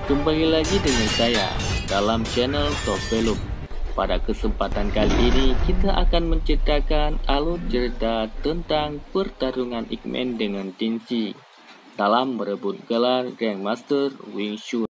Kembali lagi dengan saya dalam channel Top Film. Pada kesempatan kali ini kita akan menceritakan alur cerita tentang pertarungan Ip-Man dengan Tin-Shi dalam merebut gelar Grandmaster Wing Chun.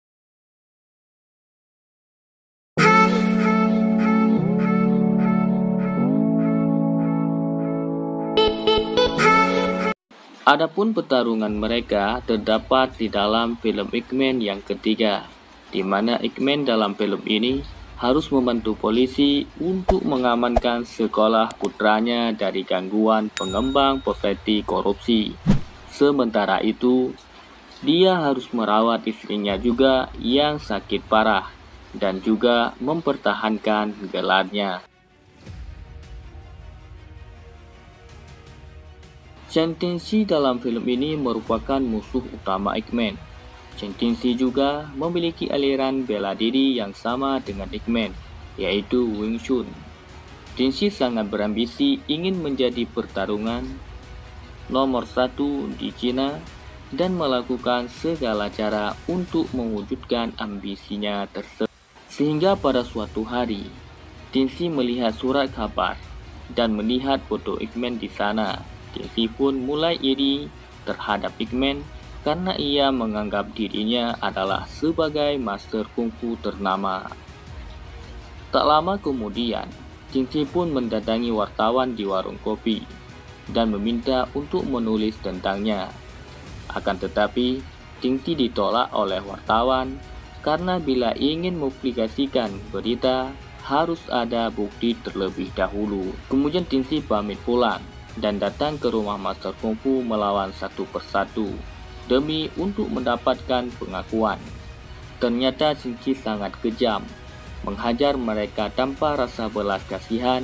Adapun pertarungan mereka terdapat di dalam film Ip-Man yang ketiga, di mana Ip-Man dalam film ini harus membantu polisi untuk mengamankan sekolah putranya dari gangguan pengembang properti korupsi. Sementara itu, dia harus merawat istrinya juga yang sakit parah dan juga mempertahankan gelarnya. Tin-Shi dalam film ini merupakan musuh utama Ip-Man. Tin-Shi juga memiliki aliran bela diri yang sama dengan Ip-Man, yaitu Wing Chun. Tin-Shi sangat berambisi ingin menjadi pertarungan nomor satu di Cina dan melakukan segala cara untuk mewujudkan ambisinya tersebut. Sehingga pada suatu hari, Tin-Shi melihat surat kabar dan melihat foto Ip-Man di sana. Tin-Shi pun mulai iri terhadap Ip-Man karena ia menganggap dirinya adalah sebagai master kungfu ternama. Tak lama kemudian, Tin-Shi pun mendatangi wartawan di warung kopi dan meminta untuk menulis tentangnya. Akan tetapi, Tin-Shi ditolak oleh wartawan karena bila ingin mempublikasikan berita, harus ada bukti terlebih dahulu. Kemudian Tin-Shi pamit pulang dan datang ke rumah master kungfu melawan satu persatu demi untuk mendapatkan pengakuan. Ternyata Tin-Shi sangat kejam, menghajar mereka tanpa rasa belas kasihan.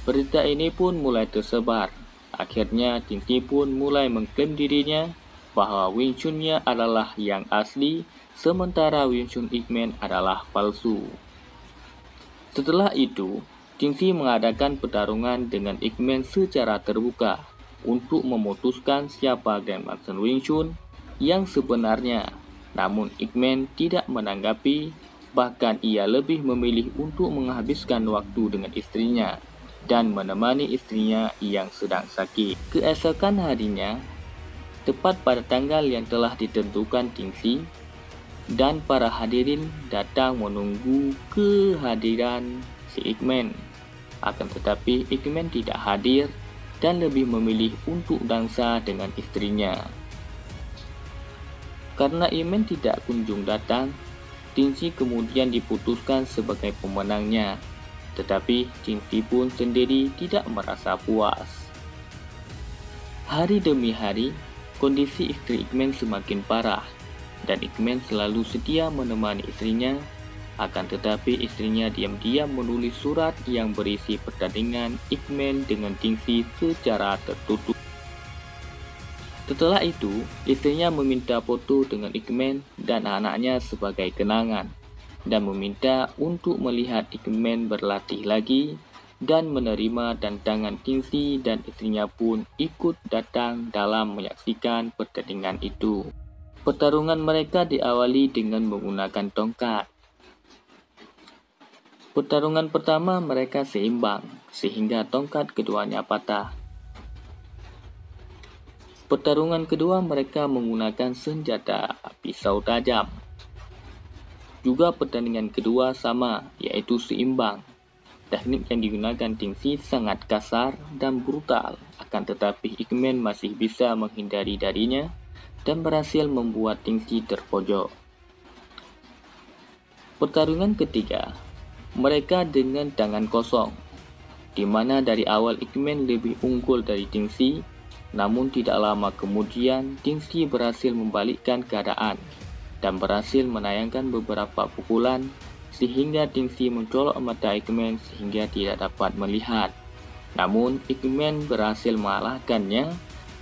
Berita ini pun mulai tersebar. Akhirnya Tin-Shi pun mulai mengklaim dirinya bahwa Wing Chun-nya adalah yang asli, sementara Wing Chun Ip-Man adalah palsu. Setelah itu, Tin-Shi mengadakan pertarungan dengan Ip-Man secara terbuka untuk memutuskan siapa Grandmaster Wing Chun yang sebenarnya. Namun Ip-Man tidak menanggapi, bahkan ia lebih memilih untuk menghabiskan waktu dengan istrinya dan menemani istrinya yang sedang sakit. Keesokan harinya, tepat pada tanggal yang telah ditentukan Tin-Shi dan para hadirin datang menunggu kehadiran si Ip-Man. Akan tetapi Ip-Man tidak hadir dan lebih memilih untuk dansa dengan istrinya. Karena Ip-Man tidak kunjung datang, Tin-Shi kemudian diputuskan sebagai pemenangnya. Tetapi Tin-Shi pun sendiri tidak merasa puas. Hari demi hari, kondisi istri Ip-Man semakin parah dan Ip-Man selalu setia menemani istrinya. Akan tetapi istrinya diam-diam menulis surat yang berisi pertandingan Ip-Man dengan Tin-Shi secara tertutup. Setelah itu, istrinya meminta foto dengan Ip-Man dan anaknya sebagai kenangan dan meminta untuk melihat Ip-Man berlatih lagi dan menerima tantangan Tin-Shi, dan istrinya pun ikut datang dalam menyaksikan pertandingan itu. Pertarungan mereka diawali dengan menggunakan tongkat. Pertarungan pertama mereka seimbang, sehingga tongkat keduanya patah. Pertarungan kedua mereka menggunakan senjata pisau tajam. Juga pertandingan kedua sama, yaitu seimbang. Teknik yang digunakan Tin-Shi sangat kasar dan brutal, akan tetapi Ip-Man masih bisa menghindari darinya dan berhasil membuat Tin-Shi terpojok. Pertarungan ketiga, mereka dengan tangan kosong, di mana dari awal Ip-Man lebih unggul dari Tin-Shi, namun tidak lama kemudian Tin-Shi berhasil membalikkan keadaan dan berhasil menayangkan beberapa pukulan sehingga Tin-Shi mencolok mata Ip-Man sehingga tidak dapat melihat. Namun Ip-Man berhasil mengalahkannya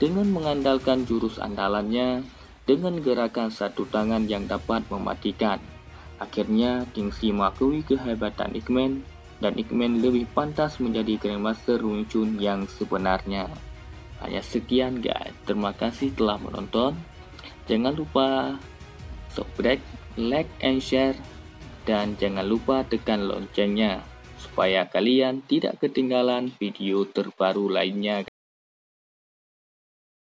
dengan mengandalkan jurus andalannya dengan gerakan satu tangan yang dapat mematikan. Akhirnya Tin-Shi mengakui kehebatan Ip-Man dan Ip-Man lebih pantas menjadi Grandmaster Wing Chun yang sebenarnya. Hanya sekian guys, terima kasih telah menonton. Jangan lupa subscribe, like, and share, dan jangan lupa tekan loncengnya supaya kalian tidak ketinggalan video terbaru lainnya.